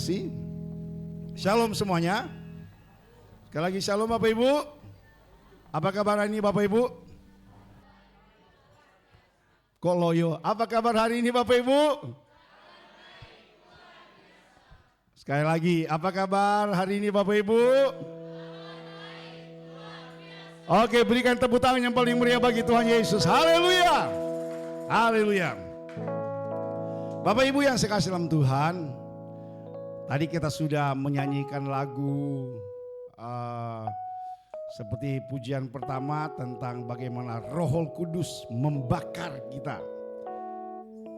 kasih. Shalom semuanya. Sekali lagi shalom Bapak Ibu. Apa kabar hari ini Bapak Ibu? Kok loyo? Apa kabar hari ini Bapak Ibu? Sekali lagi, apa kabar hari ini Bapak Ibu? Oke, berikan tepuk tangan yang paling meriah bagi Tuhan Yesus. Haleluya. Haleluya. Bapak Ibu yang saya kasih dalam Tuhan, tadi kita sudah menyanyikan lagu seperti pujian pertama tentang bagaimana Roh Kudus membakar kita.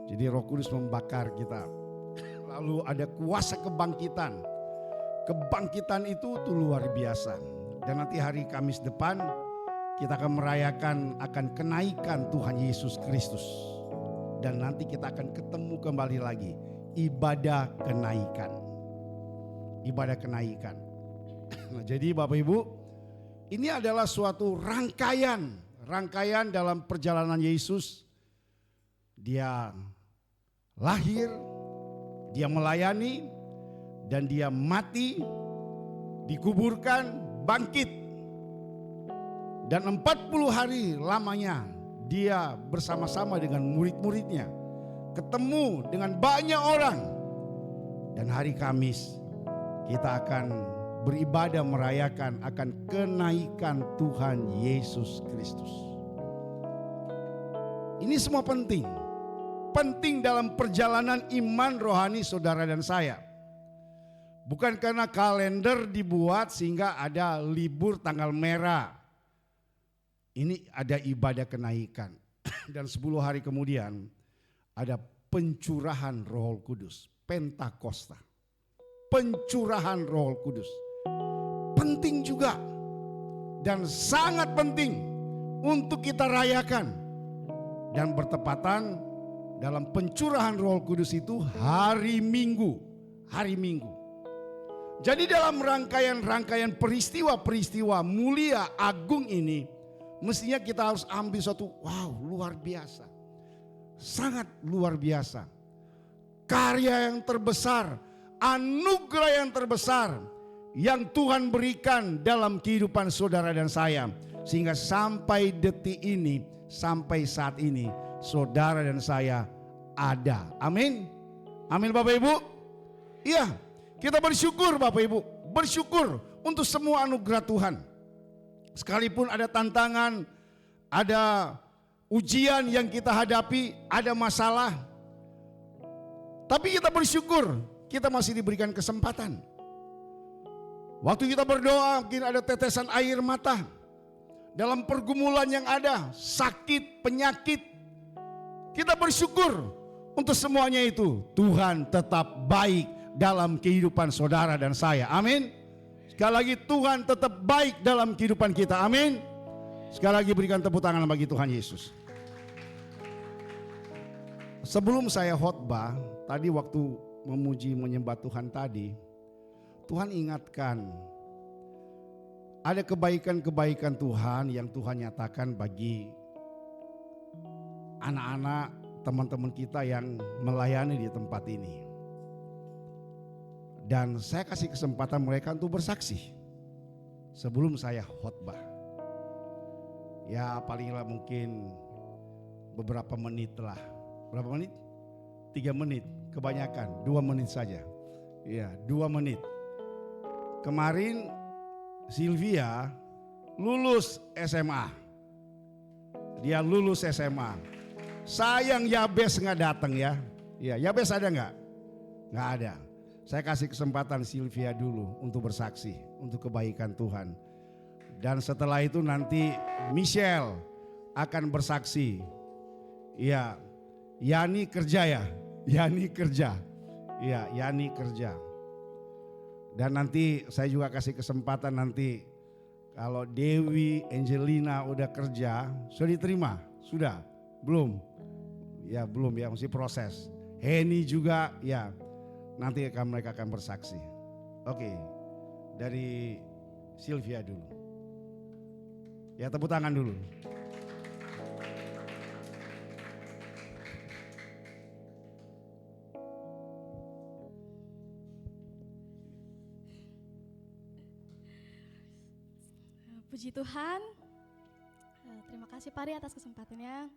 Jadi Roh Kudus membakar kita. Lalu ada kuasa kebangkitan. Kebangkitan itu luar biasa. Dan nanti hari Kamis depan kita akan merayakan akan kenaikan Tuhan Yesus Kristus. Dan nanti kita akan ketemu kembali lagi. Ibadah kenaikan. Ibadah kenaikan. Nah, jadi Bapak Ibu, ini adalah suatu rangkaian dalam perjalanan Yesus. Dia lahir, dia melayani, dan dia mati, dikuburkan, bangkit. Dan 40 hari lamanya dia bersama-sama dengan murid-muridnya, ketemu dengan banyak orang. Dan hari Kamis kita akan beribadah merayakan akan kenaikan Tuhan Yesus Kristus. Ini semua penting. Penting dalam perjalanan iman rohani saudara dan saya. Bukan karena kalender dibuat sehingga ada libur tanggal merah. Ini ada ibadah kenaikan. Dan 10 hari kemudian ada pencurahan Roh Kudus, Pentakosta. Pencurahan Roh Kudus. Penting juga dan sangat penting untuk kita rayakan. Dan bertepatan dalam pencurahan Roh Kudus itu hari Minggu. Hari Minggu. Jadi dalam rangkaian peristiwa-peristiwa mulia agung ini, mestinya kita harus ambil suatu luar biasa. Sangat luar biasa. Karya yang terbesar, anugerah yang terbesar yang Tuhan berikan dalam kehidupan saudara dan saya. Sehingga sampai detik ini, sampai saat ini, saudara dan saya ada. Amin. Amin Bapak Ibu. Iya, kita bersyukur Bapak Ibu. Bersyukur untuk semua anugerah Tuhan. Sekalipun ada tantangan, ada ujian yang kita hadapi, ada masalah. Tapi kita bersyukur, kita masih diberikan kesempatan. Waktu kita berdoa, mungkin ada tetesan air mata. Dalam pergumulan yang ada, sakit, penyakit. Kita bersyukur untuk semuanya itu. Tuhan tetap baik dalam kehidupan saudara dan saya. Amin. Sekali lagi Tuhan tetap baik dalam kehidupan kita. Amin. Sekali lagi berikan tepuk tangan bagi Tuhan Yesus. Sebelum saya khotbah, tadi waktu memuji menyembah Tuhan tadi, Tuhan ingatkan ada kebaikan-kebaikan Tuhan yang Tuhan nyatakan bagi anak-anak teman-teman kita yang melayani di tempat ini. Dan saya kasih kesempatan mereka untuk bersaksi sebelum saya khotbah. Ya palinglah mungkin beberapa menit lah. Berapa menit? 3 menit, kebanyakan 2 menit saja. Ya 2 menit. Kemarin Sylvia lulus SMA. Dia lulus SMA. Sayang Yabes nggak datang ya. Ya Yabes ada nggak? Nggak ada. Saya kasih kesempatan Sylvia dulu untuk bersaksi untuk kebaikan Tuhan. Dan setelah itu nanti Michelle akan bersaksi. Iya, Yani kerja ya. Yani kerja. Iya, Yani kerja. Dan nanti saya juga kasih kesempatan nanti kalau Dewi, Angelina udah kerja, sudah diterima? Sudah? Belum? Ya belum ya, masih proses. Heni juga ya. Nanti mereka akan bersaksi. Oke, dari Sylvia dulu. Ya tepuk tangan dulu. Puji Tuhan, terima kasih Pari atas kesempatannya.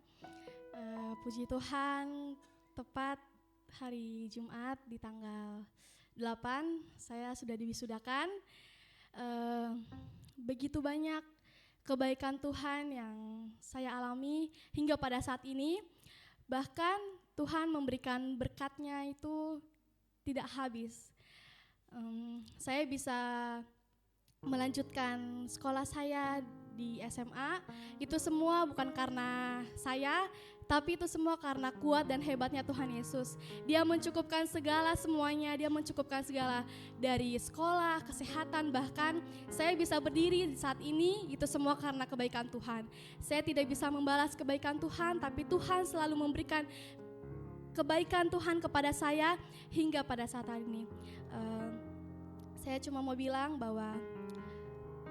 Puji Tuhan, tepat hari Jumat di tanggal 8 saya sudah diwisudakan. Begitu banyak kebaikan Tuhan yang saya alami hingga pada saat ini. Bahkan Tuhan memberikan berkat-Nya itu tidak habis. Saya bisa melanjutkan sekolah saya di SMA, itu semua bukan karena saya, tapi itu semua karena kuat dan hebatnya Tuhan Yesus. Dia mencukupkan segala semuanya, Dia mencukupkan segala dari sekolah, kesehatan, bahkan saya bisa berdiri saat ini, itu semua karena kebaikan Tuhan. Saya tidak bisa membalas kebaikan Tuhan, tapi Tuhan selalu memberikan kebaikan Tuhan kepada saya hingga pada saat ini. Saya cuma mau bilang bahwa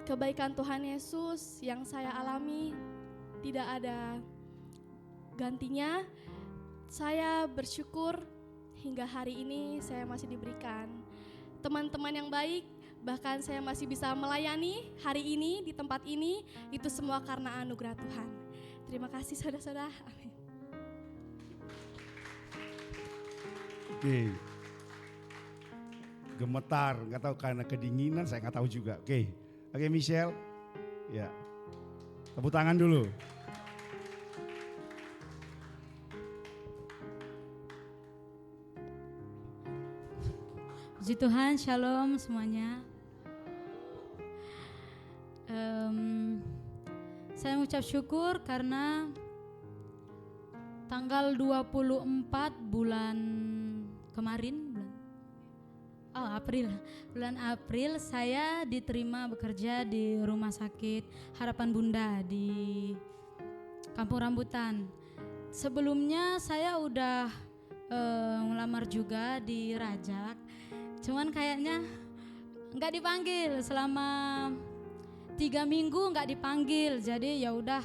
kebaikan Tuhan Yesus yang saya alami tidak ada gantinya. Saya bersyukur hingga hari ini saya masih diberikan teman-teman yang baik, bahkan saya masih bisa melayani hari ini di tempat ini, itu semua karena anugerah Tuhan. Terima kasih saudara-saudara. Amin. Oke. Gemetar, nggak tahu karena kedinginan, saya nggak tahu juga. Oke, Michelle, ya, tepuk tangan dulu. Puji Tuhan, shalom semuanya. Saya mengucap syukur karena tanggal 24 bulan kemarin, bulan April saya diterima bekerja di Rumah Sakit Harapan Bunda di Kampung Rambutan. Sebelumnya saya udah ngelamar juga di Rajak, cuman kayaknya nggak dipanggil selama 3 minggu nggak dipanggil. Jadi ya udah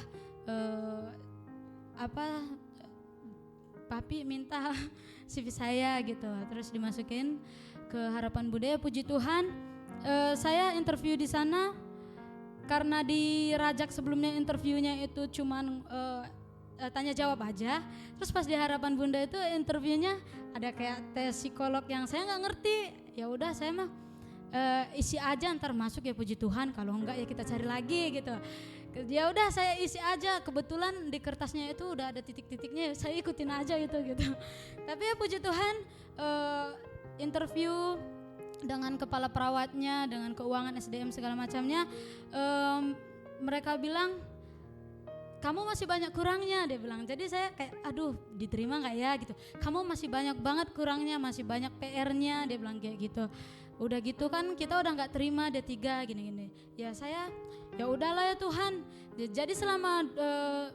papi minta CV saya gitu, terus dimasukin ke Harapan Bunda. Puji Tuhan, saya interview di sana karena di Rajak sebelumnya interviewnya itu cuman tanya jawab aja. Terus pas di Harapan Bunda itu interviewnya ada kayak tes psikolog yang saya nggak ngerti. Ya udah saya mah isi aja ntar masuk ya puji Tuhan, kalau enggak ya kita cari lagi gitu. Ya udah saya isi aja, kebetulan di kertasnya itu udah ada titik-titiknya, saya ikutin aja gitu. Tapi ya puji Tuhan, interview dengan kepala perawatnya, dengan keuangan SDM segala macamnya, mereka bilang kamu masih banyak kurangnya, dia bilang. Jadi saya kayak aduh diterima gak ya gitu. Kamu masih banyak banget kurangnya, masih banyak PR-nya, dia bilang kayak gitu. Udah gitu kan kita udah gak terima D3 gini-gini. Ya saya ya udahlah ya Tuhan. Jadi selama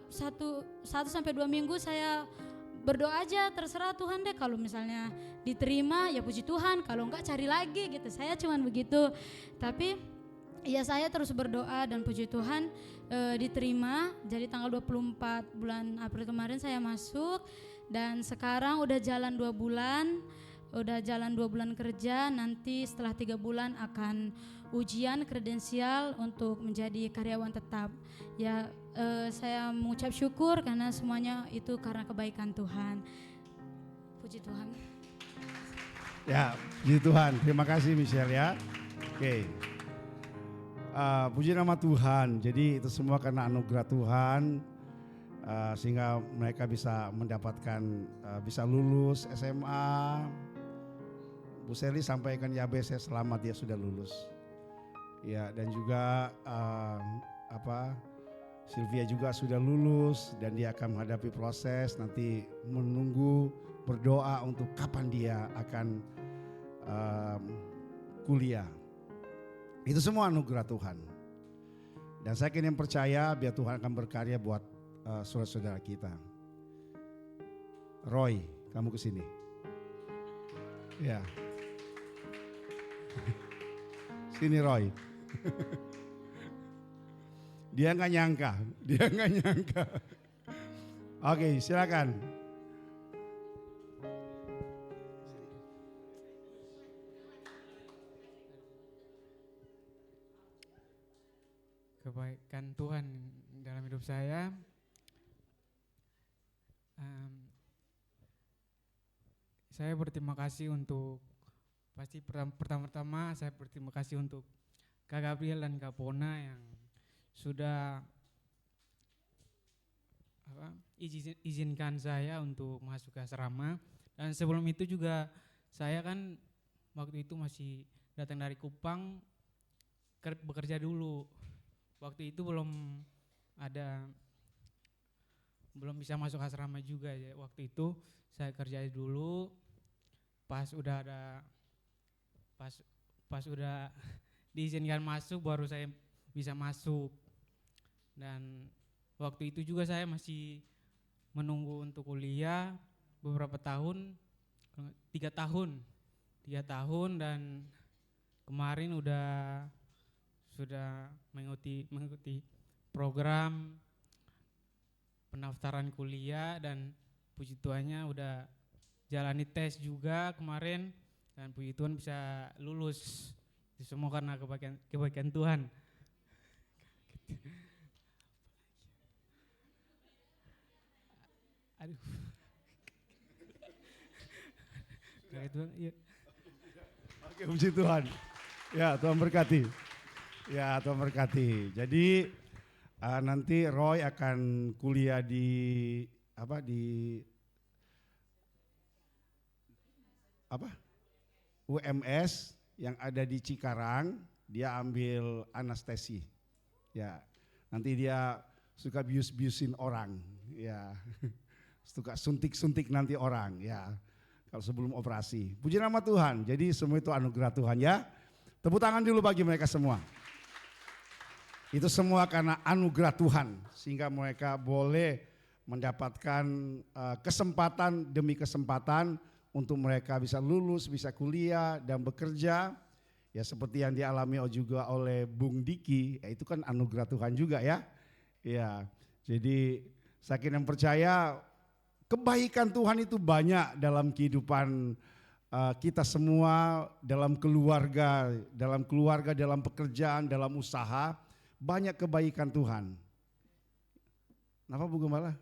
1-2 minggu saya berdoa aja, terserah Tuhan deh, kalau misalnya diterima ya puji Tuhan, kalau enggak cari lagi gitu. Saya cuman begitu. Tapi ya saya terus berdoa dan puji Tuhan diterima. Jadi tanggal 24 bulan April kemarin saya masuk dan sekarang udah jalan 2 bulan. Udah jalan 2 bulan kerja, nanti setelah 3 bulan akan ujian kredensial untuk menjadi karyawan tetap. Ya saya mengucap syukur karena semuanya itu karena kebaikan Tuhan. Puji Tuhan. Ya, puji Tuhan. Terima kasih Michelle ya. Oke. Puji nama Tuhan. Jadi itu semua karena anugerah Tuhan, sehingga mereka bisa mendapatkan, bisa lulus SMA. Bu Seli sampaikan Yabesnya selamat, dia sudah lulus. Ya, dan juga Sylvia juga sudah lulus dan dia akan menghadapi proses nanti, menunggu berdoa untuk kapan dia akan kuliah. Itu semua anugerah Tuhan. Dan saya kini percaya biar Tuhan akan berkarya buat saudara-saudara kita. Roy, kamu kesini. Ya. Sini Roy. Dia nggak nyangka. Oke, silakan. kebaikan Tuhan dalam hidup saya. Saya berterima kasih untuk, pasti pertama-tama saya berterima kasih untuk Kak Gabriel dan Kak Pona yang sudah izinkan saya untuk masuk ke asrama. Dan sebelum itu juga saya kan waktu itu masih datang dari Kupang bekerja dulu. Waktu itu belum bisa masuk asrama juga ya. Waktu itu saya kerja dulu, pas udah diizinkan masuk baru saya bisa masuk. Dan waktu itu juga saya masih menunggu untuk kuliah beberapa tahun, 3 tahun, dan kemarin sudah mengikuti program pendaftaran kuliah, dan puji Tuhannya udah jalani tes juga kemarin, dan puji Tuhan bisa lulus. Itu semua karena kebaikan Tuhan. Aduh. Iya. Oke, puji Tuhan. Ya, Tuhan berkati. Ya, Tuhan berkati. Jadi nanti Roy akan kuliah di UMS yang ada di Cikarang. Dia ambil anestesi. Ya, nanti dia suka bius-biusin orang. Ya, suka suntik-suntik nanti orang. Ya. Kalau sebelum operasi. Puji nama Tuhan. Jadi semua itu anugerah Tuhan ya. Tepuk tangan dulu bagi mereka semua. Itu semua karena anugerah Tuhan. Sehingga mereka boleh mendapatkan kesempatan demi kesempatan untuk mereka bisa lulus, bisa kuliah dan bekerja. Ya seperti yang dialami juga oleh Bung Diki. Ya, itu kan anugerah Tuhan juga ya. Ya, jadi saya kira percaya kebaikan Tuhan itu banyak dalam kehidupan kita semua, dalam keluarga, dalam pekerjaan, dalam usaha, banyak kebaikan Tuhan. Kenapa Bu Gembala?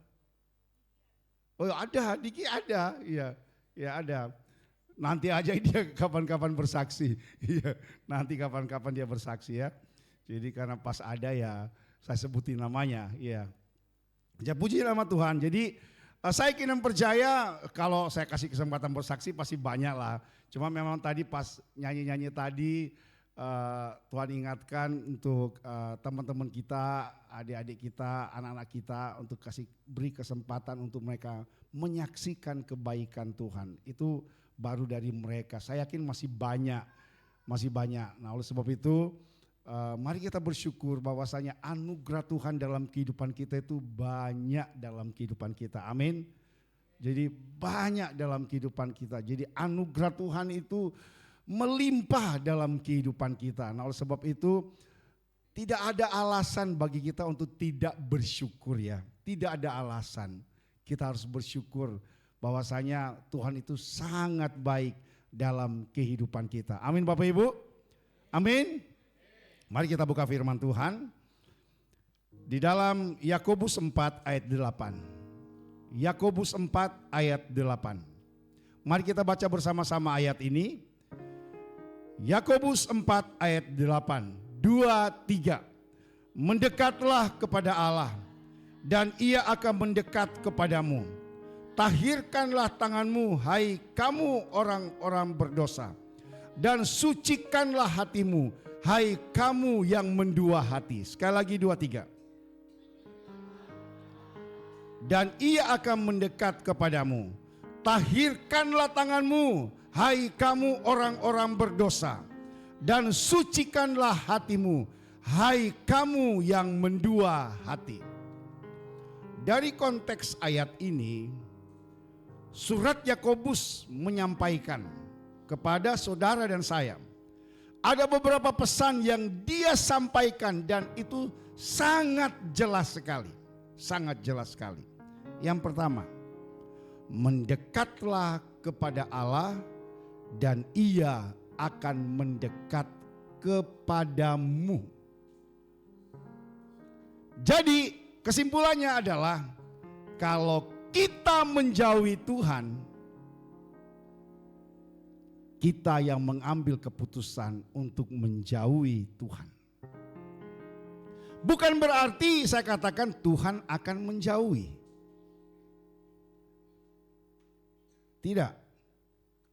Oh ada, Diki ada, iya, ya ada. Nanti aja dia kapan-kapan bersaksi, iya, nanti kapan-kapan dia bersaksi ya. Jadi karena pas ada ya saya sebutin namanya, iya. Ya puji nama Tuhan. Jadi saya kira percaya kalau saya kasih kesempatan bersaksi pasti banyak lah. Cuma memang tadi pas nyanyi-nyanyi tadi Tuhan ingatkan untuk teman-teman kita, adik-adik kita, anak-anak kita untuk beri kesempatan untuk mereka menyaksikan kebaikan Tuhan. Itu baru dari mereka. Saya yakin masih banyak. Nah oleh sebab itu mari kita bersyukur bahwasanya anugerah Tuhan dalam kehidupan kita itu banyak dalam kehidupan kita. Amin. Jadi banyak dalam kehidupan kita. Jadi anugerah Tuhan itu melimpah dalam kehidupan kita. Nah oleh sebab itu tidak ada alasan bagi kita untuk tidak bersyukur ya. Tidak ada alasan. Kita harus bersyukur bahwasanya Tuhan itu sangat baik dalam kehidupan kita. Amin Bapak Ibu. Amin. Mari kita buka firman Tuhan di dalam Yakobus 4 ayat 8. Yakobus 4 ayat 8. Mari kita baca bersama-sama ayat ini. Yakobus 4 ayat 8. 2, 3. Mendekatlah kepada Allah dan Ia akan mendekat kepadamu. Tahirkanlah tanganmu, hai kamu orang-orang berdosa, dan sucikanlah hatimu, hai kamu yang mendua hati. Sekali lagi 2, 3. Dan Ia akan mendekat kepadamu. Tahirkanlah tanganmu, hai kamu orang-orang berdosa, dan sucikanlah hatimu, hai kamu yang mendua hati. Dari konteks ayat ini, surat Yakobus menyampaikan kepada saudara dan saya, ada beberapa pesan yang dia sampaikan dan itu sangat jelas sekali. Sangat jelas sekali. Yang pertama, mendekatlah kepada Allah dan Ia akan mendekat kepadamu. Jadi kesimpulannya adalah kalau kita menjauhi Tuhan, kita yang mengambil keputusan untuk menjauhi Tuhan. Bukan berarti saya katakan Tuhan akan menjauhi. Tidak.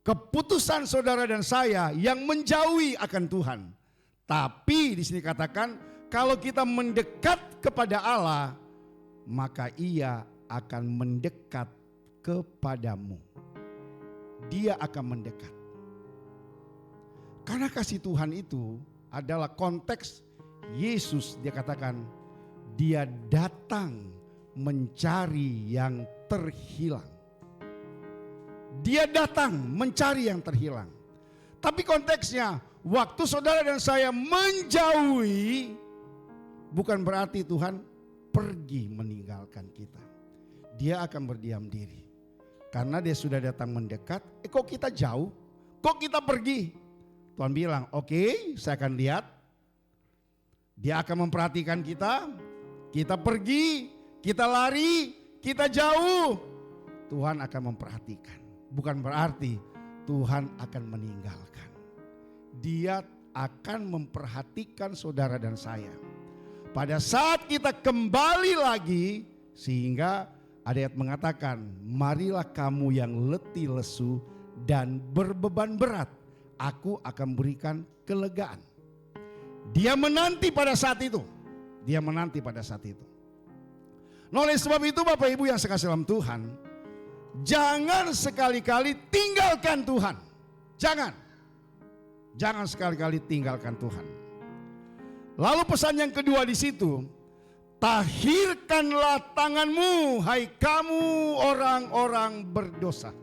Keputusan saudara dan saya yang menjauhi akan Tuhan. Tapi di sini katakan kalau kita mendekat kepada Allah, maka Ia akan mendekat kepadamu. Dia akan mendekat. Karena kasih Tuhan itu adalah konteks Yesus, dia katakan dia datang mencari yang terhilang. Dia datang mencari yang terhilang. Tapi konteksnya waktu saudara dan saya menjauhi, bukan berarti Tuhan pergi meninggalkan kita. Dia akan berdiam diri. Karena dia sudah datang mendekat, kok kita jauh? Kok kita pergi? Tuhan bilang, oke, saya akan lihat. Dia akan memperhatikan kita. Kita pergi, kita lari, kita jauh. Tuhan akan memperhatikan. Bukan berarti Tuhan akan meninggalkan. Dia akan memperhatikan saudara dan saya. Pada saat kita kembali lagi, sehingga ayat mengatakan, marilah kamu yang letih lesu dan berbeban berat, aku akan berikan kelegaan. Dia menanti pada saat itu. Dia menanti pada saat itu. Nah, oleh sebab itu Bapak Ibu yang sekasih dalam Tuhan, jangan sekali-kali tinggalkan Tuhan. Jangan. Jangan sekali-kali tinggalkan Tuhan. Lalu pesan yang kedua di situ, tahirkanlah tanganmu, hai kamu orang-orang berdosa.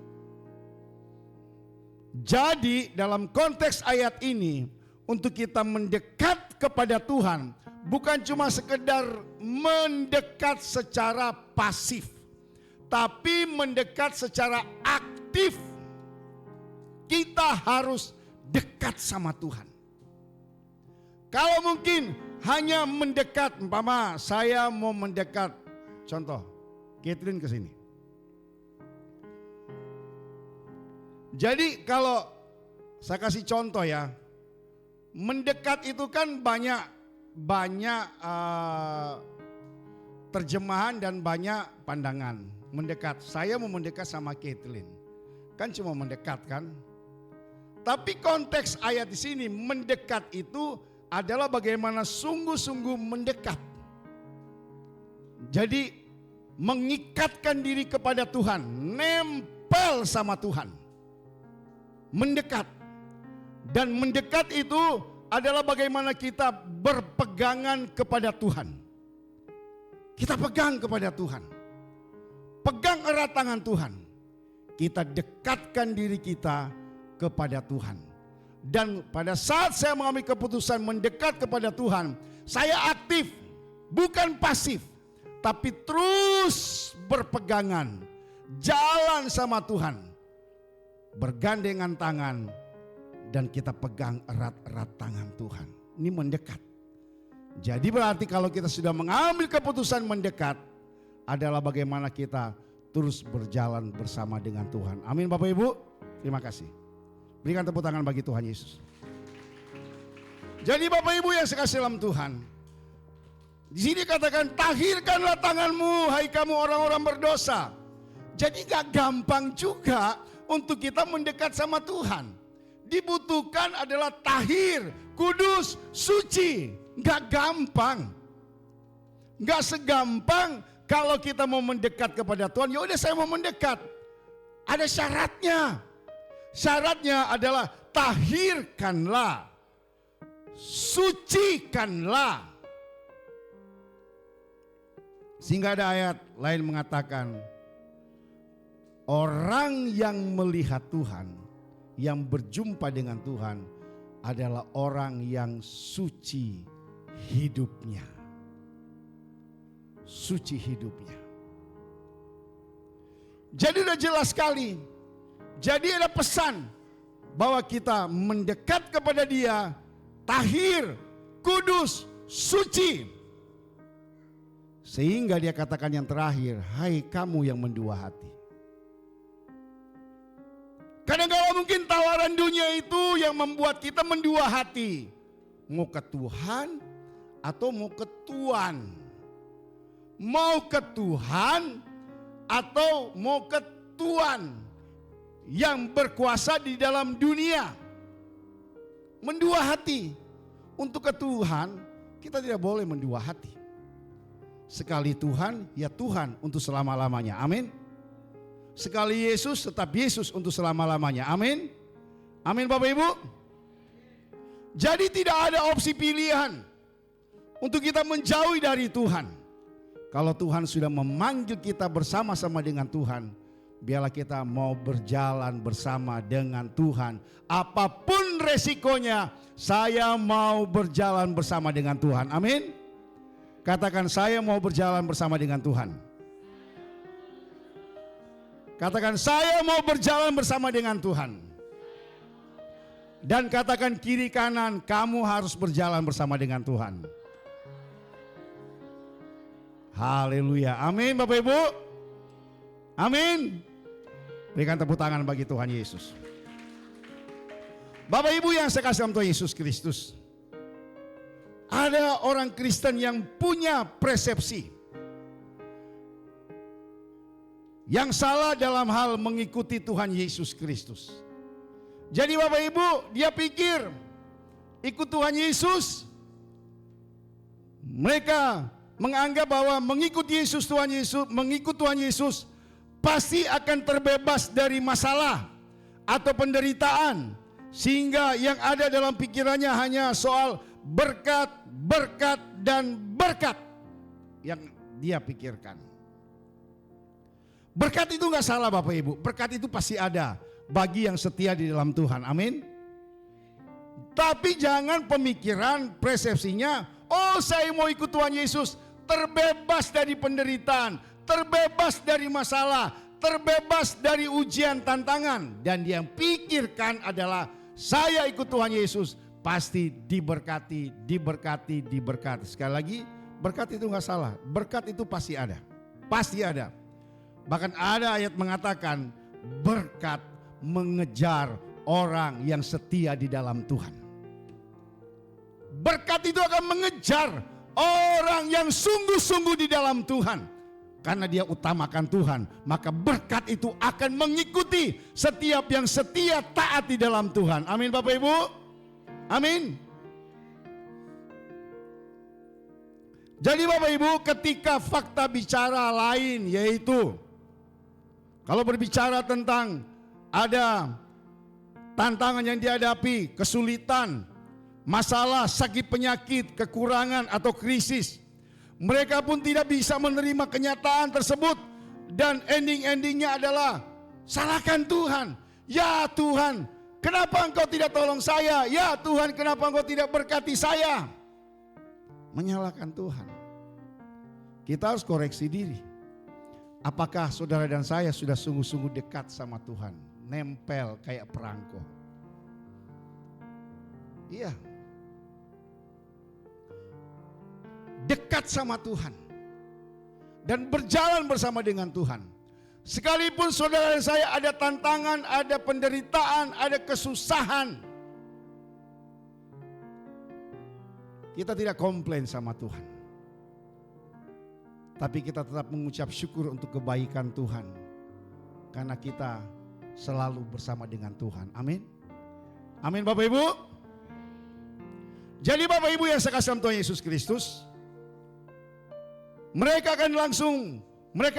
Jadi dalam konteks ayat ini, untuk kita mendekat kepada Tuhan, bukan cuma sekedar mendekat secara pasif, tapi mendekat secara aktif. Kita harus dekat sama Tuhan. Kalau mungkin hanya mendekat, umpama saya mau mendekat, contoh, Catherine ke sini. Jadi kalau saya kasih contoh ya, mendekat itu kan banyak terjemahan dan banyak pandangan. Mendekat, saya mau mendekat sama Catherine, kan cuma mendekat kan. Tapi konteks ayat di sini mendekat itu adalah bagaimana sungguh-sungguh mendekat. Jadi mengikatkan diri kepada Tuhan, nempel sama Tuhan. Mendekat. Dan mendekat itu adalah bagaimana kita berpegangan kepada Tuhan. Kita pegang kepada Tuhan. Pegang erat tangan Tuhan. Kita dekatkan diri kita kepada Tuhan. Dan pada saat saya mengambil keputusan mendekat kepada Tuhan, saya aktif, bukan pasif, tapi terus berpegangan, jalan sama Tuhan, bergandengan tangan, dan kita pegang erat-erat tangan Tuhan. Ini mendekat. Jadi berarti kalau kita sudah mengambil keputusan mendekat, adalah bagaimana kita terus berjalan bersama dengan Tuhan. Amin Bapak Ibu, terima kasih. Berikan tepuk tangan bagi Tuhan Yesus. Jadi Bapak Ibu yang sekasih dalam Tuhan, di sini katakan tahirkanlah tanganmu, hai kamu orang-orang berdosa. Jadi gak gampang juga untuk kita mendekat sama Tuhan. Dibutuhkan adalah tahir, kudus, suci. Gak gampang. Gak segampang kalau kita mau mendekat kepada Tuhan. Ya udah saya mau mendekat. Ada syaratnya. Syaratnya adalah tahirkanlah, sucikanlah. Sehingga ada ayat lain mengatakan, orang yang melihat Tuhan, yang berjumpa dengan Tuhan adalah orang yang suci hidupnya. Suci hidupnya. Jadi udah jelas sekali. Jadi ada pesan bahwa kita mendekat kepada Dia, tahir, kudus, suci. Sehingga dia katakan yang terakhir, hai kamu yang mendua hati. Kadang-kadang mungkin tawaran dunia itu yang membuat kita mendua hati. Mau ke Tuhan atau mau ke tuan. Mau ke Tuhan atau mau ke tuan yang berkuasa di dalam dunia. Mendua hati. Untuk ke Tuhan kita tidak boleh mendua hati. Sekali Tuhan, ya Tuhan untuk selama-lamanya. Amin. Sekali Yesus, tetap Yesus untuk selama-lamanya. Amin. Amin Bapak Ibu. Jadi tidak ada opsi pilihan untuk kita menjauhi dari Tuhan. Kalau Tuhan sudah memanggil kita bersama-sama dengan Tuhan, biarlah kita mau berjalan bersama dengan Tuhan. Apapun resikonya, saya mau berjalan bersama dengan Tuhan. Amin. Katakan, saya mau berjalan bersama dengan Tuhan. Katakan, saya mau berjalan bersama dengan Tuhan. Dan katakan kiri kanan, kamu harus berjalan bersama dengan Tuhan. Haleluya. Amin Bapak Ibu. Amin. Berikan tepuk tangan bagi Tuhan Yesus. Bapak Ibu yang saya kasih dalam Tuhan Yesus Kristus. Ada orang Kristen yang punya persepsi yang salah dalam hal mengikuti Tuhan Yesus Kristus. Jadi Bapak Ibu, dia pikir ikut Tuhan Yesus, mereka menganggap bahwa mengikut Yesus, mengikut Tuhan Yesus pasti akan terbebas dari masalah atau penderitaan, sehingga yang ada dalam pikirannya hanya soal berkat, berkat, dan berkat yang dia pikirkan. Berkat itu gak salah Bapak Ibu, berkat itu pasti ada bagi yang setia di dalam Tuhan, amin. Tapi jangan pemikiran, persepsinya, oh saya mau ikut Tuhan Yesus, terbebas dari penderitaan, terbebas dari masalah, terbebas dari ujian tantangan. Dan dia yang pikirkan adalah saya ikut Tuhan Yesus, pasti diberkati, diberkati, diberkati. Sekali lagi, berkat itu gak salah, berkat itu pasti ada, pasti ada. Bahkan ada ayat mengatakan berkat mengejar orang yang setia di dalam Tuhan. Berkat itu akan mengejar orang yang sungguh-sungguh di dalam Tuhan. Karena dia utamakan Tuhan, maka berkat itu akan mengikuti setiap yang setia taat di dalam Tuhan. Amin Bapak Ibu. Amin. Jadi Bapak Ibu, ketika fakta bicara lain, yaitu kalau berbicara tentang ada tantangan yang dihadapi, kesulitan, masalah, sakit penyakit, kekurangan atau krisis, mereka pun tidak bisa menerima kenyataan tersebut. Dan ending-endingnya adalah salahkan Tuhan. Ya Tuhan, kenapa engkau tidak tolong saya? Ya Tuhan, kenapa engkau tidak berkati saya? Menyalahkan Tuhan. Kita harus koreksi diri. Apakah saudara dan saya sudah sungguh-sungguh dekat sama Tuhan? Nempel kayak perangko. Iya. Dekat sama Tuhan. Dan berjalan bersama dengan Tuhan. Sekalipun saudara dan saya ada tantangan, ada penderitaan, ada kesusahan, kita tidak komplain sama Tuhan. Tapi kita tetap mengucap syukur untuk kebaikan Tuhan. Karena kita selalu bersama dengan Tuhan. Amin. Amin Bapak Ibu. Jadi Bapak Ibu yang saya kasih dalam Tuhan Yesus Kristus, mereka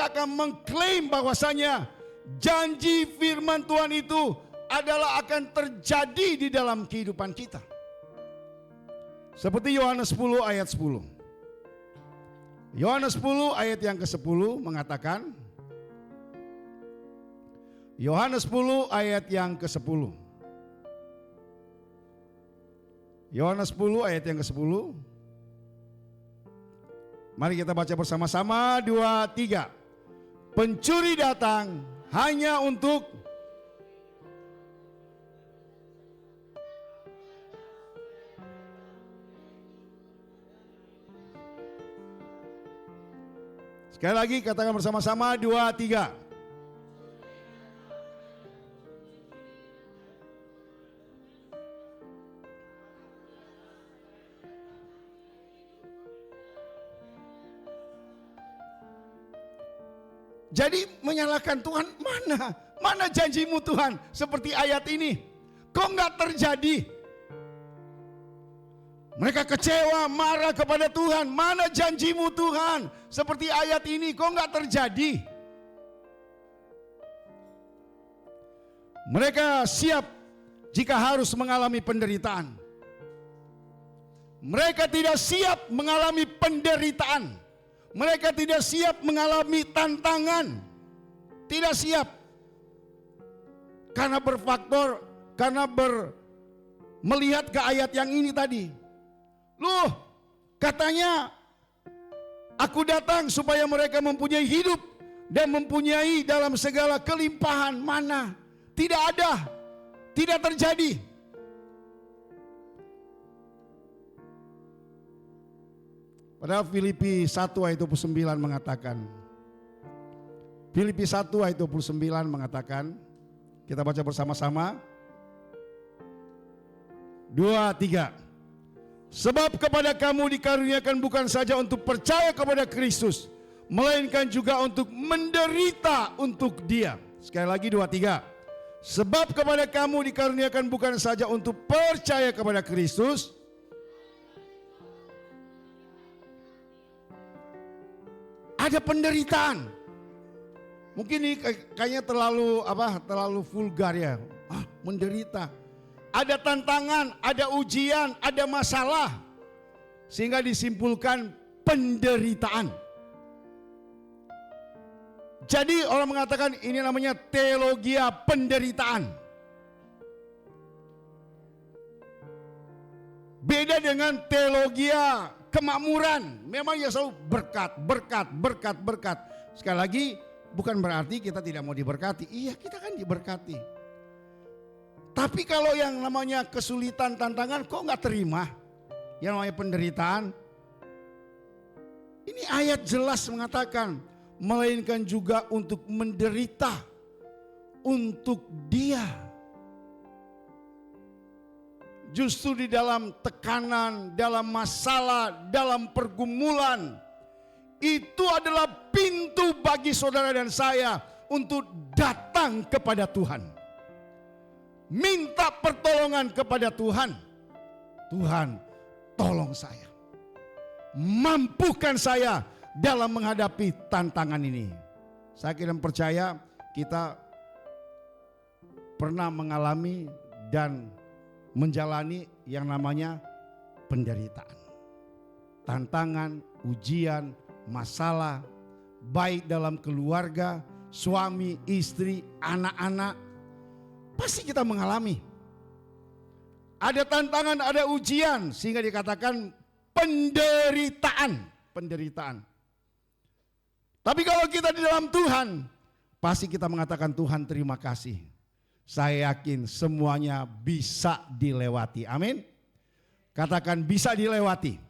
akan mengklaim bahwasanya janji firman Tuhan itu adalah akan terjadi di dalam kehidupan kita. Seperti Yohanes 10 ayat 10. Yohanes 10 ayat yang ke-10 mengatakan, Yohanes 10 ayat yang ke-10. Yohanes 10 ayat yang ke-10. Mari kita baca bersama-sama, 2, 3. Pencuri datang hanya untuk Sekali lagi katakan bersama-sama, 2, 3. Jadi menyalahkan Tuhan, mana janjimu Tuhan seperti ayat ini? Kok nggak terjadi? Mereka kecewa, marah kepada Tuhan. Mana janjimu Tuhan seperti ayat ini? Kok nggak terjadi? Mereka siap jika harus mengalami penderitaan. Mereka tidak siap mengalami penderitaan. Mereka tidak siap mengalami tantangan. Tidak siap. Karena berfaktor, melihat ke ayat yang ini tadi. Loh, katanya aku datang supaya mereka mempunyai hidup dan mempunyai dalam segala kelimpahan. Mana? Tidak ada. Tidak terjadi. Padahal Filipi 1 ayat 29 mengatakan. Filipi 1 ayat 29 mengatakan. Kita baca bersama-sama. 2, 3. Sebab kepada kamu dikaruniakan bukan saja untuk percaya kepada Kristus, melainkan juga untuk menderita untuk Dia. Sekali lagi 2, 3. Sebab kepada kamu dikaruniakan bukan saja untuk percaya kepada Kristus, ada penderitaan. Mungkin ini kayaknya terlalu vulgar ya. Menderita. Ada tantangan, ada ujian, ada masalah. Sehingga disimpulkan penderitaan. Jadi orang mengatakan ini namanya teologia penderitaan. Beda dengan teologia kemakmuran. Memang ya selalu berkat. Sekali lagi bukan berarti kita tidak mau diberkati. Iya, kita kan diberkati. Tapi kalau yang namanya kesulitan, tantangan kok nggak terima? Yang namanya penderitaan. Ini ayat jelas mengatakan, melainkan juga untuk menderita untuk Dia. Justru di dalam tekanan, dalam masalah, dalam pergumulan, itu adalah pintu bagi saudara dan saya untuk datang kepada Tuhan. Minta pertolongan kepada Tuhan. Tuhan, tolong saya. Mampukan saya dalam menghadapi tantangan ini. Saya kira percaya kita pernah mengalami dan menjalani yang namanya penderitaan. Tantangan, ujian, masalah, baik dalam keluarga, suami, istri, anak-anak, pasti kita mengalami. Ada tantangan, ada ujian, sehingga dikatakan penderitaan. Tapi kalau kita di dalam Tuhan, pasti kita mengatakan Tuhan terima kasih. Saya yakin semuanya bisa dilewati. Amin. Katakan bisa dilewati.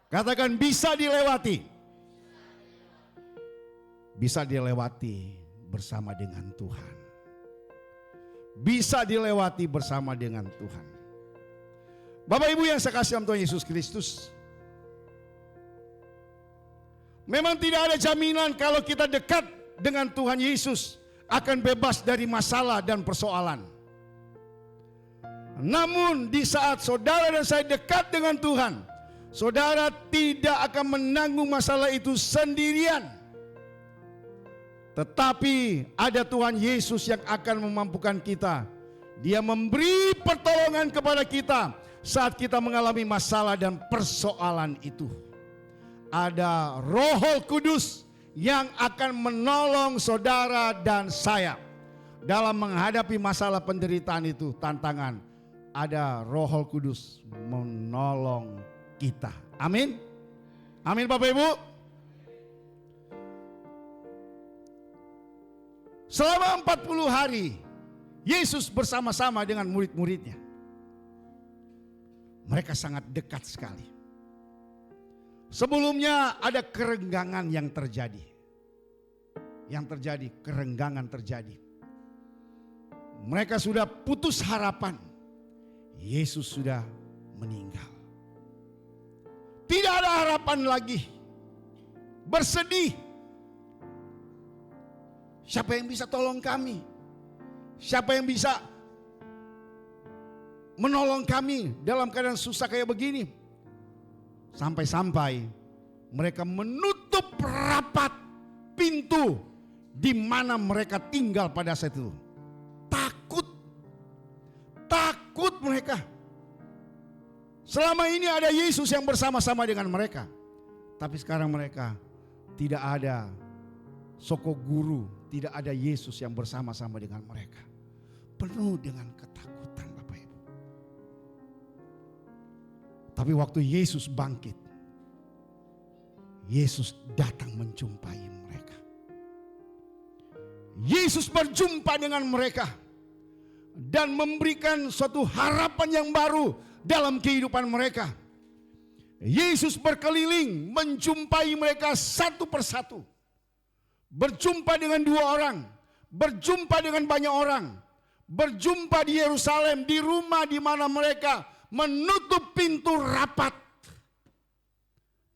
Katakan bisa dilewati. Bisa dilewati bersama dengan Tuhan. Bisa dilewati bersama dengan Tuhan. Bapak Ibu yang saya kasih dalam Tuhan Yesus Kristus. Memang tidak ada jaminan kalau kita dekat dengan Tuhan Yesus akan bebas dari masalah dan persoalan. Namun di saat saudara dan saya dekat dengan Tuhan, saudara tidak akan menanggung masalah itu sendirian. Tetapi ada Tuhan Yesus yang akan memampukan kita. Dia memberi pertolongan kepada kita saat kita mengalami masalah dan persoalan itu. Ada Roh Kudus yang akan menolong saudara dan saya dalam menghadapi masalah penderitaan itu, tantangan. Ada Roh Kudus menolong kita. Amin. Amin Bapak Ibu. Selama 40 hari Yesus bersama-sama dengan murid-muridnya. Mereka sangat dekat sekali. Sebelumnya ada kerenggangan yang terjadi. Kerenggangan terjadi. Mereka sudah putus harapan. Yesus sudah meninggal. Tidak ada harapan lagi. Bersedih. Siapa yang bisa tolong kami? Siapa yang bisa menolong kami dalam keadaan susah kayak begini? Sampai-sampai mereka menutup rapat pintu di mana mereka tinggal pada saat itu. Takut mereka. Selama ini ada Yesus yang bersama-sama dengan mereka. Tapi sekarang mereka tidak ada soko guru, tidak ada Yesus yang bersama-sama dengan mereka. Penuh dengan ketakutan Bapak Ibu. Tapi waktu Yesus bangkit, Yesus datang menjumpai mereka. Yesus berjumpa dengan mereka dan memberikan suatu harapan yang baru dalam kehidupan mereka. Yesus berkeliling menjumpai mereka satu persatu. Berjumpa dengan 2 orang, berjumpa dengan banyak orang, berjumpa di Yerusalem, di rumah di mana mereka menutup pintu rapat.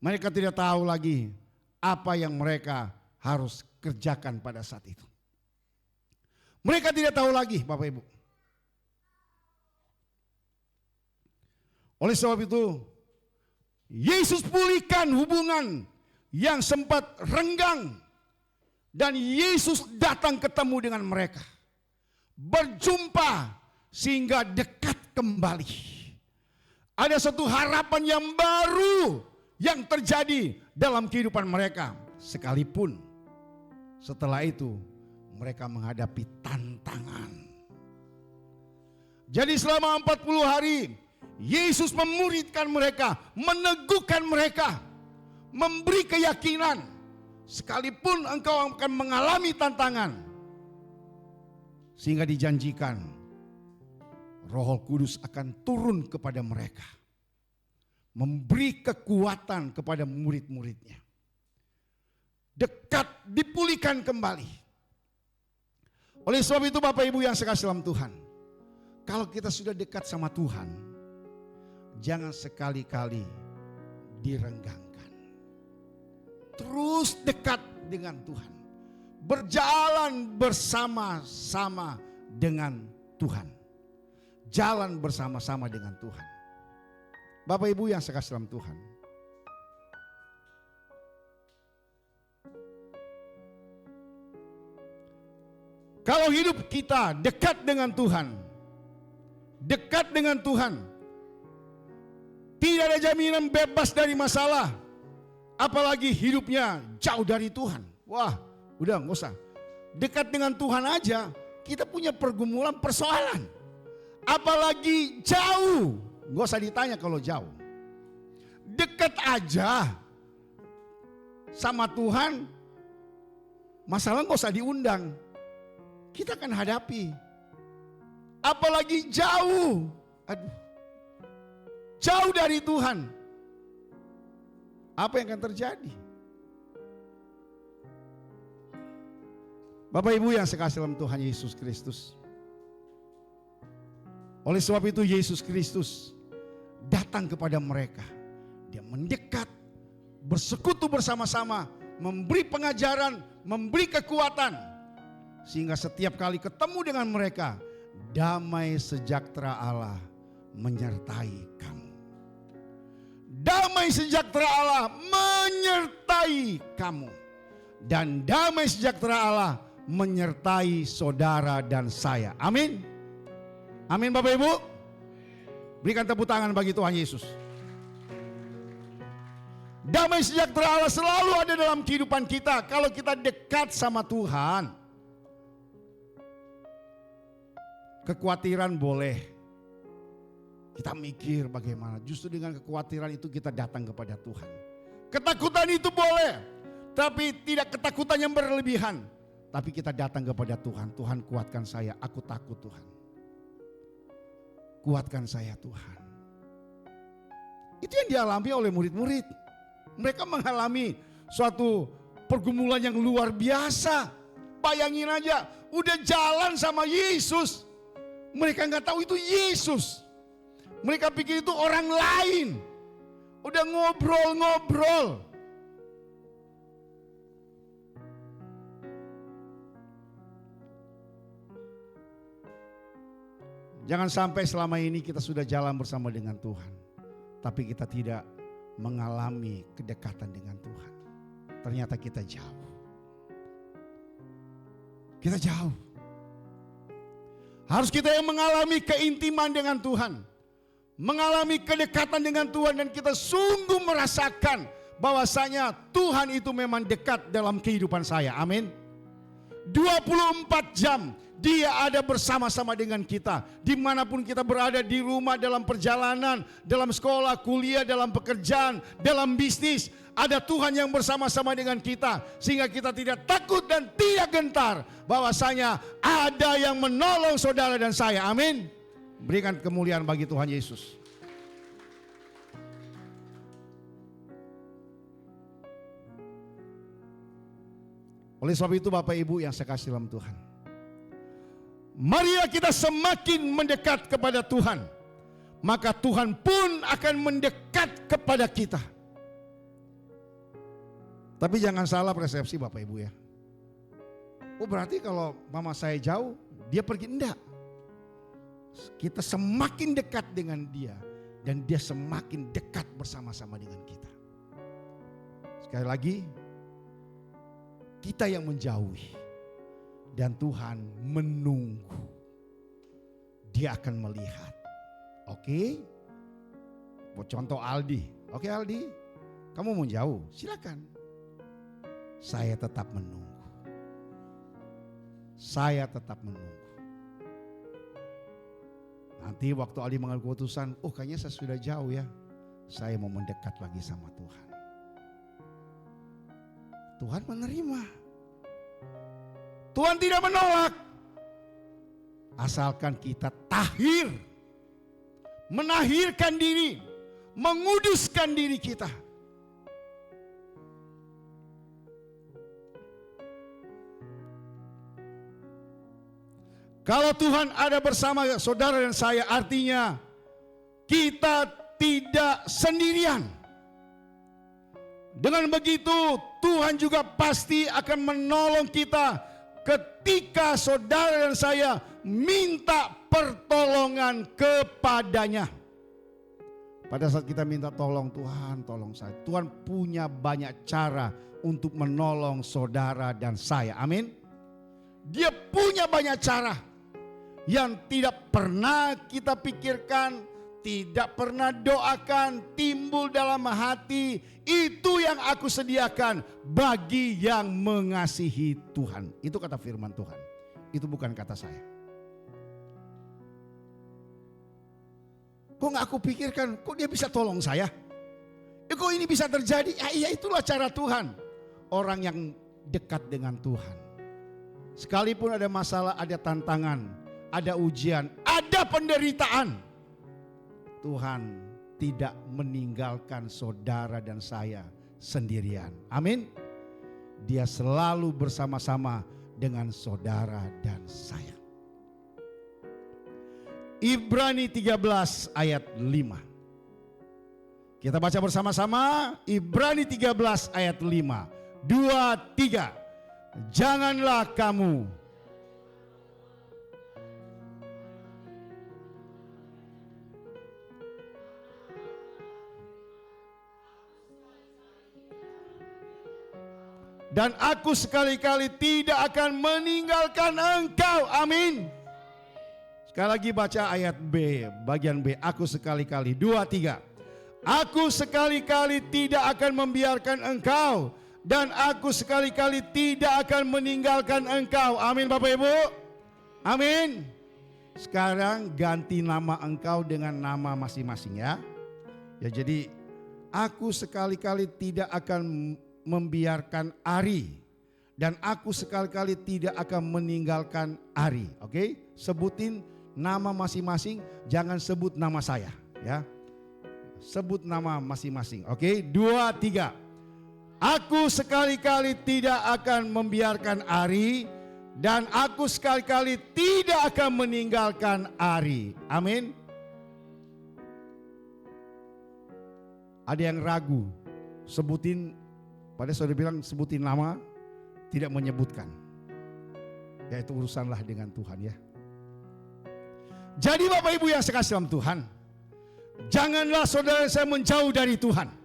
Mereka tidak tahu lagi apa yang mereka harus kerjakan pada saat itu. Mereka tidak tahu lagi, Bapak Ibu. Oleh sebab itu, Yesus pulihkan hubungan yang sempat renggang. Dan Yesus datang ketemu dengan mereka. Berjumpa sehingga dekat kembali. Ada satu harapan yang baru yang terjadi dalam kehidupan mereka. Sekalipun setelah itu mereka menghadapi tantangan. Jadi selama 40 hari Yesus memuridkan mereka, meneguhkan mereka, memberi keyakinan. Sekalipun engkau akan mengalami tantangan. Sehingga dijanjikan Roh Kudus akan turun kepada mereka. Memberi kekuatan kepada murid-muridnya. Dekat, dipulihkan kembali. Oleh sebab itu Bapak Ibu yang sekasih dalam Tuhan. Kalau kita sudah dekat sama Tuhan, jangan sekali-kali direnggangkan. Terus dekat dengan Tuhan. Berjalan bersama-sama dengan Tuhan. Jalan bersama-sama dengan Tuhan. Bapak Ibu yang sekasih dalam Tuhan. Kalau hidup kita dekat dengan Tuhan. Dekat dengan Tuhan. Tidak ada jaminan bebas dari masalah. Apalagi hidupnya jauh dari Tuhan. Wah, udah nggak usah. Dekat dengan Tuhan aja, kita punya pergumulan, persoalan. Apalagi jauh, nggak usah ditanya kalau jauh. Dekat aja sama Tuhan, masalah nggak usah diundang. Kita akan hadapi. Apalagi jauh, aduh, jauh dari Tuhan. Apa yang akan terjadi? Bapak Ibu yang sekasih dalam Tuhan Yesus Kristus. Oleh sebab itu Yesus Kristus datang kepada mereka. Dia mendekat, bersekutu bersama-sama, memberi pengajaran, memberi kekuatan. Sehingga setiap kali ketemu dengan mereka, damai sejahtera Allah menyertai kamu. Damai sejahtera Allah menyertai kamu. Dan damai sejahtera Allah menyertai saudara dan saya. Amin. Amin Bapak Ibu. Berikan tepuk tangan bagi Tuhan Yesus. Damai sejahtera Allah selalu ada dalam kehidupan kita. Kalau kita dekat sama Tuhan. Kekhawatiran boleh. Kita mikir bagaimana. Justru dengan kekhawatiran itu kita datang kepada Tuhan. Ketakutan itu boleh. Tapi tidak ketakutan yang berlebihan. Tapi kita datang kepada Tuhan. Tuhan kuatkan saya. Aku takut Tuhan. Kuatkan saya Tuhan. Itu yang dialami oleh murid-murid. Mereka mengalami suatu pergumulan yang luar biasa. Bayangin aja, udah jalan sama Yesus. Mereka nggak tahu itu Yesus. Mereka pikir itu orang lain. Udah ngobrol-ngobrol. Jangan sampai selama ini kita sudah jalan bersama dengan Tuhan, tapi kita tidak mengalami kedekatan dengan Tuhan. Ternyata kita jauh. Kita jauh. Harus kita yang mengalami keintiman dengan Tuhan, mengalami kedekatan dengan Tuhan, dan kita sungguh merasakan bahwasanya Tuhan itu memang dekat dalam kehidupan saya. Amin. 24 jam Dia ada bersama-sama dengan kita. Dimanapun kita berada, di rumah, dalam perjalanan, dalam sekolah, kuliah, dalam pekerjaan, dalam bisnis. Ada Tuhan yang bersama-sama dengan kita. Sehingga kita tidak takut dan tidak gentar. Bahwasanya ada yang menolong saudara dan saya. Amin. Berikan kemuliaan bagi Tuhan Yesus. Oleh sebab itu Bapak Ibu yang saya kasih dalam Tuhan, marilah kita semakin mendekat kepada Tuhan, maka Tuhan pun akan mendekat kepada kita. Tapi jangan salah persepsi Bapak Ibu ya. Oh berarti kalau mama saya jauh, dia pergi. Enggak. Kita semakin dekat dengan dia, dan dia semakin dekat bersama-sama dengan kita. Sekali lagi, kita yang menjauhi, dan Tuhan menunggu. Dia akan melihat. Oke? Contoh Aldi. Oke Aldi, kamu mau jauh? Silakan. Saya tetap menunggu. Saya tetap menunggu. Nanti waktu Aldi mengambil keputusan, oh kayaknya saya sudah jauh ya, saya mau mendekat lagi sama Tuhan. Tuhan menerima. Tuhan tidak menolak. Asalkan kita tahir, menahirkan diri, menguduskan diri kita. Kalau Tuhan ada bersama saudara dan saya, artinya kita tidak sendirian. Dengan begitu Tuhan juga pasti akan menolong kita ketika saudara dan saya minta pertolongan kepadanya. Pada saat kita minta tolong, Tuhan tolong saya, Tuhan punya banyak cara untuk menolong saudara dan saya. Amin. Dia punya banyak cara yang tidak pernah kita pikirkan, tidak pernah doakan, timbul dalam hati. Itu yang aku sediakan bagi yang mengasihi Tuhan. Itu kata firman Tuhan. Itu bukan kata saya. Kok gak aku pikirkan, kok dia bisa tolong saya? Kok ini bisa terjadi? Ya itulah cara Tuhan. Orang yang dekat dengan Tuhan, sekalipun ada masalah, ada tantangan, ada ujian, ada penderitaan, Tuhan tidak meninggalkan saudara dan saya sendirian. Amin. Dia selalu bersama-sama dengan saudara dan saya. Ibrani 13 ayat 5. Kita baca bersama-sama Ibrani 13 ayat 5. 2, 3. Janganlah kamu dan aku sekali-kali tidak akan meninggalkan engkau. Amin. Sekali lagi baca ayat B, bagian B. Aku sekali-kali, 2, 3. Aku sekali-kali tidak akan membiarkan engkau, dan aku sekali-kali tidak akan meninggalkan engkau. Amin Bapak Ibu. Amin. Sekarang ganti nama engkau dengan nama masing-masing ya. Ya jadi aku sekali-kali tidak akan membiarkan Ari, dan aku sekali-kali tidak akan meninggalkan Ari. Oke? Sebutin nama masing-masing, jangan sebut nama saya ya. Sebut nama masing-masing. Oke? 2, 3. Aku sekali-kali tidak akan membiarkan Ari, dan aku sekali-kali tidak akan meninggalkan Ari. Amin. Ada yang ragu, sebutin, pada saudara bilang sebutin nama, tidak menyebutkan. Ya itu urusanlah dengan Tuhan ya. Jadi Bapak Ibu yang sekasih dalam Tuhan, janganlah saudara saya menjauh dari Tuhan.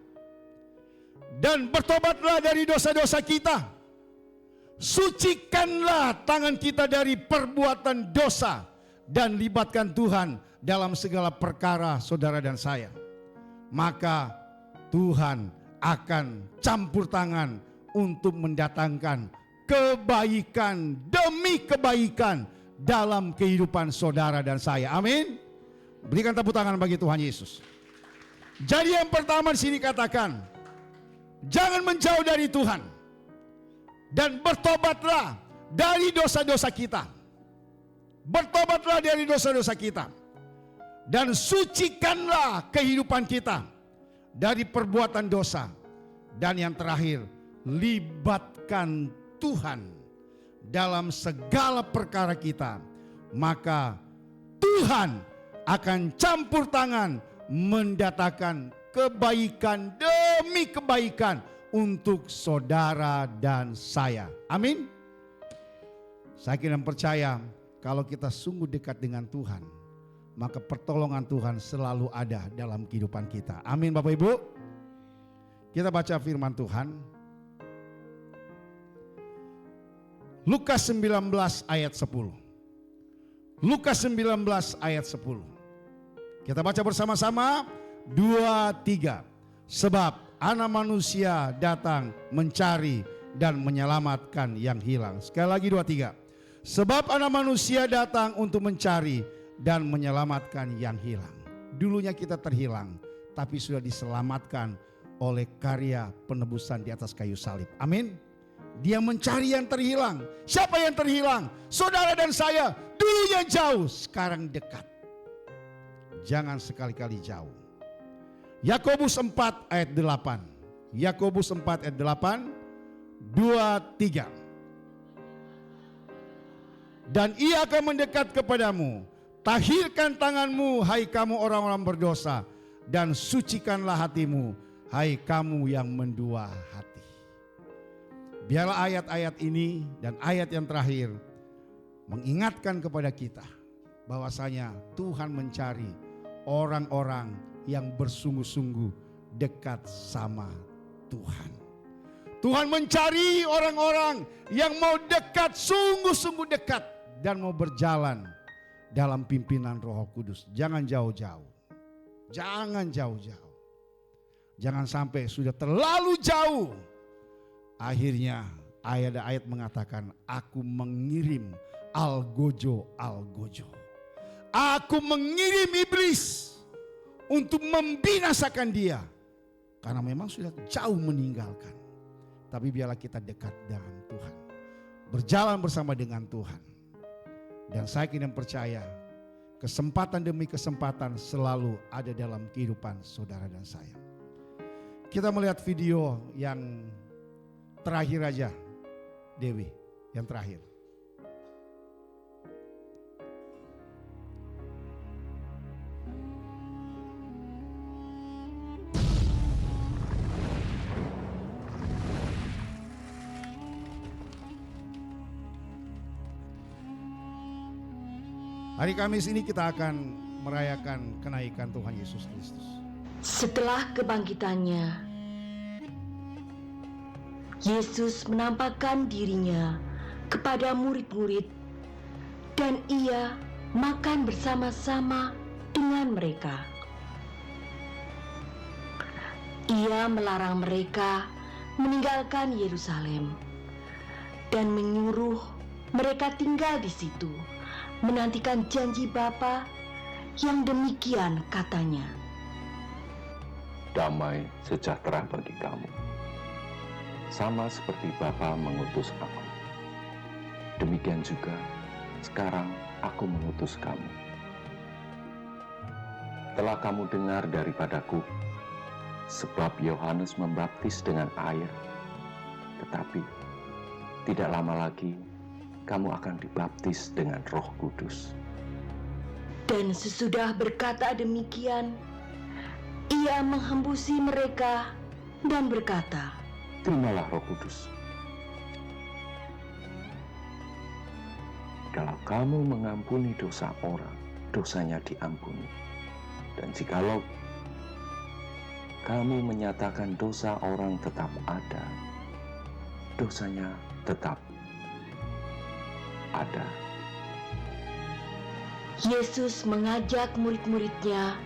Dan bertobatlah dari dosa-dosa kita. Sucikanlah tangan kita dari perbuatan dosa. Dan libatkan Tuhan dalam segala perkara saudara dan saya. Maka Tuhan akan campur tangan untuk mendatangkan kebaikan demi kebaikan dalam kehidupan saudara dan saya. Amin. Berikan tepuk tangan bagi Tuhan Yesus. Jadi yang pertama di sini katakan, jangan menjauh dari Tuhan dan bertobatlah dari dosa-dosa kita. Bertobatlah dari dosa-dosa kita dan sucikanlah kehidupan kita dari perbuatan dosa. Dan yang terakhir, libatkan Tuhan dalam segala perkara kita, maka Tuhan akan campur tangan mendatangkan kebaikan demi kebaikan untuk saudara dan saya. Amin. Saya kira percaya kalau kita sungguh dekat dengan Tuhan, maka pertolongan Tuhan selalu ada dalam kehidupan kita. Amin Bapak Ibu. Kita baca firman Tuhan. Lukas 19 ayat 10. Lukas 19 ayat 10. Kita baca bersama-sama. 2, 3. Sebab Anak Manusia datang mencari dan menyelamatkan yang hilang. Sekali lagi 2, 3. Sebab Anak Manusia datang untuk mencari dan menyelamatkan yang hilang. Dulunya kita terhilang, tapi sudah diselamatkan oleh karya penebusan di atas kayu salib. Amin. Dia mencari yang terhilang. Siapa yang terhilang? Saudara dan saya. Dulunya jauh, sekarang dekat. Jangan sekali-kali jauh. Yakobus 4 ayat 8. Yakobus 4 ayat 8. 2, 3. Dan ia akan mendekat kepadamu. Tahirkan tanganmu, hai kamu orang-orang berdosa. Dan sucikanlah hatimu, hai kamu yang mendua hati. Biarlah ayat-ayat ini dan ayat yang terakhir mengingatkan kepada kita bahwasanya Tuhan mencari orang-orang yang bersungguh-sungguh dekat sama Tuhan. Tuhan mencari orang-orang yang mau dekat, sungguh-sungguh dekat dan mau berjalan dalam pimpinan Roh Kudus. Jangan jauh-jauh. Jangan jauh-jauh. Jangan sampai sudah terlalu jauh. Akhirnya ayat-ayat mengatakan, aku mengirim algojo. Aku mengirim iblis untuk membinasakan dia. Karena memang sudah jauh meninggalkan. Tapi biarlah kita dekat dengan Tuhan. Berjalan bersama dengan Tuhan. Dan saya kini percaya kesempatan demi kesempatan selalu ada dalam kehidupan saudara dan saya. Kita melihat video yang terakhir aja, Dewi, yang terakhir. Hari Kamis ini kita akan merayakan kenaikan Tuhan Yesus Kristus. Setelah kebangkitannya, Yesus menampakkan dirinya kepada murid-murid dan ia makan bersama-sama dengan mereka. Ia melarang mereka meninggalkan Yerusalem dan menyuruh mereka tinggal di situ, menantikan janji Bapa yang demikian katanya. Damai sejahtera bagi kamu. Sama seperti Bapa mengutus aku. Demikian juga sekarang aku mengutus kamu. Telah kamu dengar daripadaku, sebab Yohanes membaptis dengan air, Tetapi tidak lama lagi kamu akan dibaptis dengan Roh Kudus. Dan sesudah berkata demikian, ia menghembusi mereka dan berkata, Terimalah Roh Kudus. Kalau kamu mengampuni dosa orang, dosanya diampuni. Dan jikalau kamu menyatakan dosa orang tetap ada, dosanya tetap ada. Yesus mengajak murid-muridnya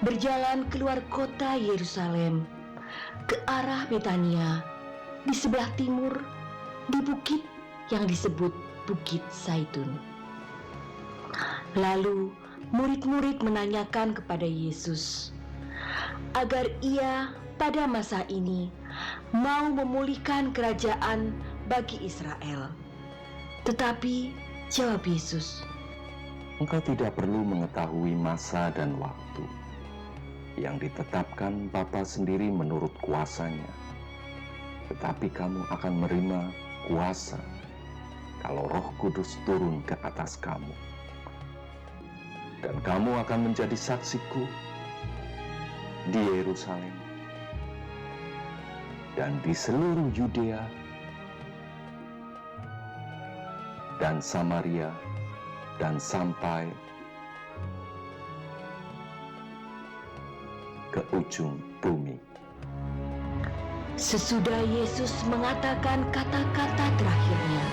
berjalan keluar kota Yerusalem ke arah Betania di sebelah timur di bukit yang disebut Bukit Zaitun. Lalu murid-murid menanyakan kepada Yesus agar ia pada masa ini mau memulihkan kerajaan bagi Israel. Tetapi jawab Yesus, Engkau tidak perlu mengetahui masa dan waktu yang ditetapkan Bapa sendiri menurut kuasanya. Tetapi kamu akan menerima kuasa kalau Roh Kudus turun ke atas kamu. Dan kamu akan menjadi saksiku di Yerusalem dan di seluruh Yudea dan Samaria dan sampai ke ujung bumi. sesudah Yesus mengatakan kata-kata terakhirnya,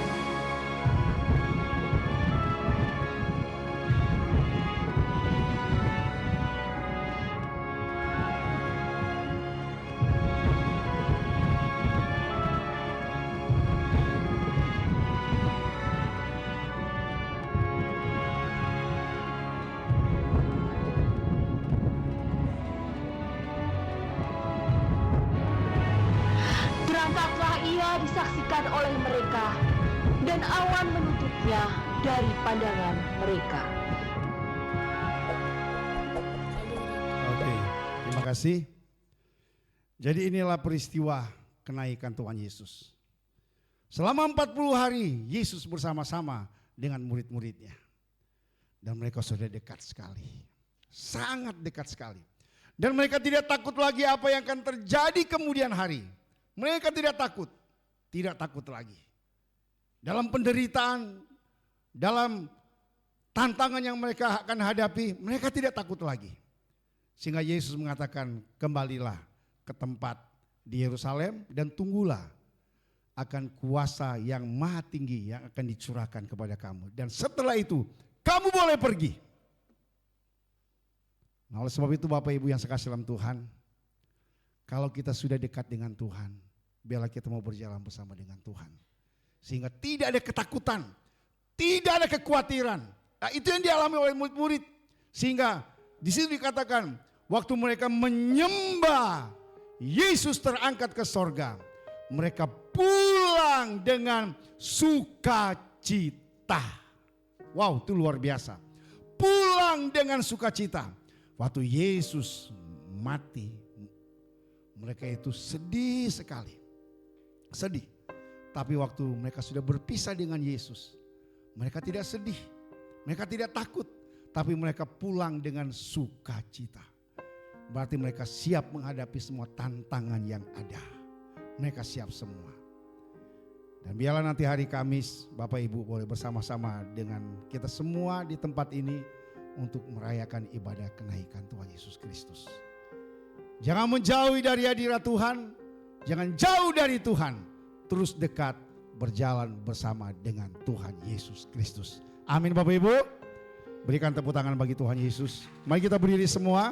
terangkatlah ia disaksikan oleh mereka, dan awan menutupnya dari pandangan mereka. Oke, terima kasih. Jadi inilah peristiwa kenaikan Tuhan Yesus. Selama 40 hari Yesus bersama-sama dengan murid-muridnya. Dan mereka sudah dekat sekali. Sangat dekat sekali. Dan mereka tidak takut lagi apa yang akan terjadi kemudian hari. Mereka tidak takut lagi. Dalam penderitaan, dalam tantangan yang mereka akan hadapi, mereka tidak takut lagi. Sehingga Yesus mengatakan, kembalilah ke tempat di Yerusalem dan tunggulah akan kuasa yang maha tinggi yang akan dicurahkan kepada kamu. Dan setelah itu, kamu boleh pergi. Nah, oleh sebab itu Bapak Ibu yang sekasih dalam Tuhan, kalau kita sudah dekat dengan Tuhan, biarlah kita mau berjalan bersama dengan Tuhan. Sehingga tidak ada ketakutan, tidak ada kekhawatiran. Nah, itu yang dialami oleh murid-murid. Sehingga di situ dikatakan, waktu mereka menyembah, Yesus terangkat ke sorga. Mereka pulang dengan sukacita. Wow, itu luar biasa. Pulang dengan sukacita. Waktu Yesus mati, mereka itu sedih sekali. Sedih. Tapi waktu mereka sudah berpisah dengan Yesus, mereka tidak sedih. Mereka tidak takut. Tapi mereka pulang dengan sukacita. Berarti mereka siap menghadapi semua tantangan yang ada. Mereka siap semua. Dan biarlah nanti hari Kamis Bapak Ibu boleh bersama-sama dengan kita semua di tempat ini untuk merayakan ibadah kenaikan Tuhan Yesus Kristus. Jangan menjauhi dari hadirat Tuhan, jangan jauh dari Tuhan. Terus dekat berjalan bersama dengan Tuhan Yesus Kristus. Amin Bapak Ibu. Berikan tepuk tangan bagi Tuhan Yesus. Mari kita berdiri semua.